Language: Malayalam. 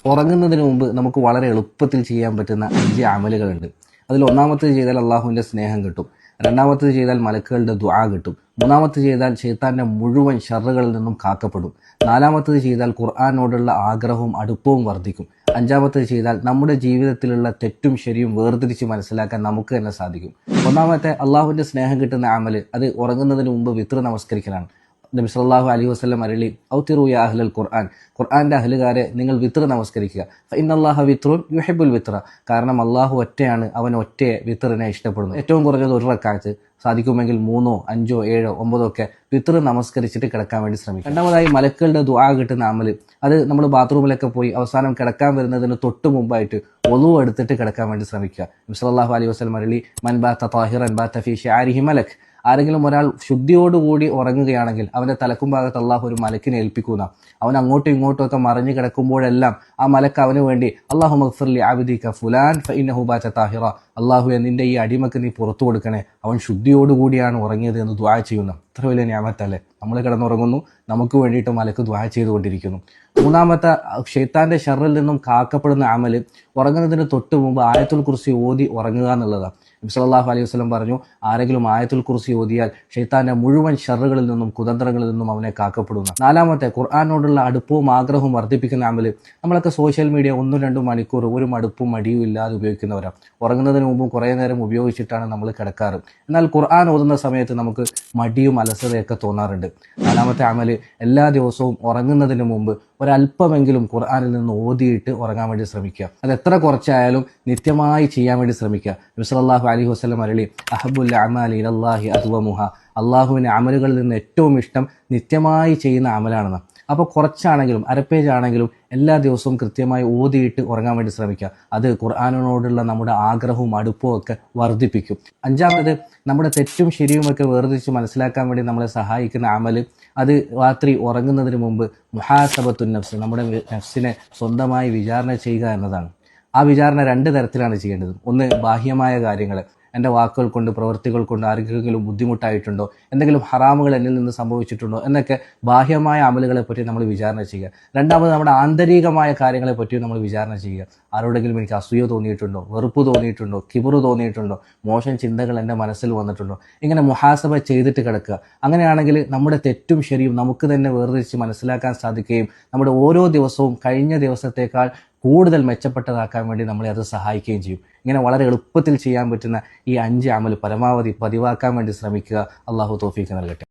ഉറങ്ങുന്നതിന് മുമ്പ് നമുക്ക് വളരെ എളുപ്പത്തിൽ ചെയ്യാൻ പറ്റുന്ന 5 അമലുകളുണ്ട്. അതിൽ ഒന്നാമത്തേത് ചെയ്താൽ അള്ളാഹുവിൻ്റെ സ്നേഹം കിട്ടും, രണ്ടാമത്തേത് ചെയ്താൽ മലക്കുകളുടെ ദുആ കിട്ടും, മൂന്നാമത്തേത് ചെയ്താൽ ശൈത്താൻ്റെ മുഴുവൻ ഷർറുകളിൽ നിന്നും കാക്കപ്പെടും, നാലാമത്തേത് ചെയ്താൽ ഖുർആനോടുള്ള ആഗ്രഹവും അടുപ്പവും വർദ്ധിക്കും, അഞ്ചാമത്തേത് ചെയ്താൽ നമ്മുടെ ജീവിതത്തിലുള്ള തെറ്റും ശരിയും വേർതിരിച്ച് മനസ്സിലാക്കാൻ നമുക്ക് തന്നെ സാധിക്കും. ഒന്നാമത്തെ അള്ളാഹുവിൻ്റെ സ്നേഹം കിട്ടുന്ന അമല് അത് ഉറങ്ങുന്നതിന് മുമ്പ് വിത്ർ നമസ്കരിക്കലാണ്. നബി സല്ലല്ലാഹു അലൈഹി വസല്ലം അരുളി, ഔതിറു യാ അഹ്ലൽ ഖുർആൻ, ഖുർആന്റെ അഹ്ലുകാരെ നിങ്ങൾ വിത്ർ നമസ്കരിക്കുക. ഫഇന്നല്ലാഹ വിത്റുൻ യുഹിബ്ബുൽ വിത്ര, കാരണം അള്ളാഹു ഒറ്റയാണ്, അവൻ ഒറ്റയെ വിത്റിനെ ഇഷ്ടപ്പെടുന്നു. ഏറ്റവും കുറഞ്ഞത് 1 റക്അത്ത്, സാധിക്കുമെങ്കിൽ 3, 5, 7, 9 ഒക്കെ വിത്ർ നമസ്കരിച്ചിട്ട് കിടക്കാൻ വേണ്ടി ശ്രമിക്കും. രണ്ടാമതായി മലക്കുകളുടെ ദുആ കിട്ടുന്ന അമല്, അത് നമ്മൾ ബാത്റൂമിലൊക്കെ പോയി അവസാനം കിടക്കാൻ വരുന്നതിന് തൊട്ട് മുമ്പായിട്ട് ഒളു എടുത്തിട്ട് കിടക്കാൻ വേണ്ടി ശ്രമിക്കുക. നബി സല്ലല്ലാഹു അലൈഹി വസല്ലം അരുളി, മൻ ബാത താഹിറൻ ബാത ഫീ ശഅരിഹി മലക്, ആരെങ്കിലും ഒരാൾ ശുദ്ധിയോടുകൂടി ഉറങ്ങുകയാണെങ്കിൽ അവൻ്റെ തലക്കും ഭാഗത്ത് അള്ളാഹു ഒരു മലക്കിനെ ഏൽപ്പിക്കുന്ന, അവൻ അങ്ങോട്ടും ഇങ്ങോട്ടും ഒക്കെ മറിഞ്ഞു കിടക്കുമ്പോഴെല്ലാം ആ മലക്ക് അവന് വേണ്ടി അല്ലാഹു മഗ്ഫിർലി അബ്ദിക ഫുലാൻ ഫഇന്നഹു ബാത താഹിറ, അള്ളാഹു നിന്റെ ഈ അടിമക്ക് നീ പുറത്തു കൊടുക്കണേ, അവൻ ശുദ്ധിയോടുകൂടിയാണ് ഉറങ്ങിയത് എന്ന് ദുആ ചെയ്യുന്നു. അത്ര വലിയ നിഅമത്തല്ലേ. നമ്മൾ കിടന്നുറങ്ങുന്നു, നമുക്ക് വേണ്ടിയിട്ട് മലക്ക് ദുആ ചെയ്തുകൊണ്ടിരിക്കുന്നു. മൂന്നാമത്തെ ശൈത്താന്റെ ഷർറിൽ നിന്നും കാക്കപ്പെടുന്ന അമല് ഉറങ്ങുന്നതിന് തൊട്ട് മുമ്പ് ആയത്തുൽ കുർസി ഓതി ഉറങ്ങുക എന്നുള്ളതാണ്. നബി സല്ലല്ലാഹു അലൈഹി വസല്ലം പറഞ്ഞു, ആരെങ്കിലും ആയത്തുൽ കുർസി ഓതിയാൽ ശൈത്താന്റെ മുഴുവൻ ഷർറുകളിൽ നിന്നും കുതന്ത്രങ്ങളിൽ നിന്നും അവനെ കാക്കപ്പെടുന്നു. നാലാമത്തെ ഖുർആനോടുള്ള അടുപ്പവും ആഗ്രഹവും വർദ്ധിപ്പിക്കുന്ന അമല്, നമ്മളൊക്കെ സോഷ്യൽ മീഡിയ 1-2 മണിക്കൂർ ഒരു മടുപ്പും മടിയും ഇല്ലാതെ ഉപയോഗിക്കുന്നവരാണ്. ഉറങ്ങുന്നതിന് മുമ്പും കുറേ നേരം ഉപയോഗിച്ചിട്ടാണ് നമ്മൾ കിടക്കാറ്. എന്നാൽ ഖുർആൻ ഓതുന്ന സമയത്ത് നമുക്ക് മടിയും അലസതയൊക്കെ തോന്നാറുണ്ട്. നാലാമത്തെ അമല്, എല്ലാ ദിവസവും ഉറങ്ങുന്നതിന് മുമ്പ് ഒരല്പമെങ്കിലും ഖുർആനിൽ നിന്ന് ഓതിയിട്ട് ഉറങ്ങാൻ വേണ്ടി ശ്രമിക്കുക. അത് എത്ര കുറച്ചായാലും നിത്യമായി ചെയ്യാൻ വേണ്ടി ശ്രമിക്കുക. നബി സല്ലല്ലാഹു അലൈഹി വസല്ലം അരുളി, അഹബ്ബുൽ അഅമാലി ഇലല്ലാഹി അദ്വമുഹ, അള്ളാഹുവിൻ്റെ അമലുകളിൽ നിന്ന് ഏറ്റവും ഇഷ്ടം നിത്യമായി ചെയ്യുന്ന അമലാണെന്ന്. അപ്പോൾ കുറച്ചാണെങ്കിലും അരപ്പേജാണെങ്കിലും എല്ലാ ദിവസവും കൃത്യമായി ഓതിയിട്ട് ഉറങ്ങാൻ വേണ്ടി ശ്രമിക്കുക. അത് ഖുർആനോടുള്ള നമ്മുടെ ആഗ്രഹവും അടുപ്പവും ഒക്കെ വർദ്ധിപ്പിക്കും. അഞ്ചാമത്, നമ്മുടെ തെറ്റും ശരിയുമൊക്കെ വേർതിരിച്ച് മനസ്സിലാക്കാൻ വേണ്ടി നമ്മളെ സഹായിക്കുന്ന അമല്, അത് രാത്രി ഉറങ്ങുന്നതിന് മുമ്പ് മുഹാസബത്തുൻ നഫ്സ്, നമ്മുടെ നഫ്സിനെ സ്വന്തമായി വിചാരണ ചെയ്യുക എന്നതാണ്. ആ വിചാരണ 2 തരത്തിലാണ് ചെയ്യേണ്ടത്. ഒന്ന്, ബാഹ്യമായ കാര്യങ്ങൾ, എൻ്റെ വാക്കുകൾ കൊണ്ട് പ്രവൃത്തികൾ കൊണ്ട് ആർക്കെങ്കിലും ബുദ്ധിമുട്ടായിട്ടുണ്ടോ, എന്തെങ്കിലും ഹറാമുകൾ എന്നിൽ നിന്ന് സംഭവിച്ചിട്ടുണ്ടോ എന്നൊക്കെ ബാഹ്യമായ അമലുകളെ പറ്റി നമ്മൾ വിചാരണ ചെയ്യുക. രണ്ടാമത്, നമ്മുടെ ആന്തരികമായ കാര്യങ്ങളെ പറ്റിയും നമ്മൾ വിചാരണ ചെയ്യുക. ആരോടെങ്കിലും എനിക്ക് അസൂയ തോന്നിയിട്ടുണ്ടോ, വെറുപ്പ് തോന്നിയിട്ടുണ്ടോ, കിബറ് തോന്നിയിട്ടുണ്ടോ, മോശം ചിന്തകൾ എൻ്റെ മനസ്സിൽ വന്നിട്ടുണ്ടോ, ഇങ്ങനെ മുഹാസബ ചെയ്തിട്ട് കിടക്കുക. അങ്ങനെയാണെങ്കിൽ നമ്മുടെ തെറ്റും ശരിയും നമുക്ക് തന്നെ വേർതിരിച്ച് മനസ്സിലാക്കാൻ സാധിക്കുകയും നമ്മുടെ ഓരോ ദിവസവും കഴിഞ്ഞ ദിവസത്തേക്കാൾ കൂടുതൽ മെച്ചപ്പെട്ടതാക്കാൻ വേണ്ടി നമ്മളെ അത് സഹായിക്കുകയും ചെയ്യും. ഇങ്ങനെ വളരെ എളുപ്പത്തിൽ ചെയ്യാൻ പറ്റുന്ന ഈ 5 അമൽ പരമാവധി പതിവാക്കാൻ വേണ്ടി ശ്രമിക്കുക. അള്ളാഹു തൗഫീഖ് നൽകട്ടെ.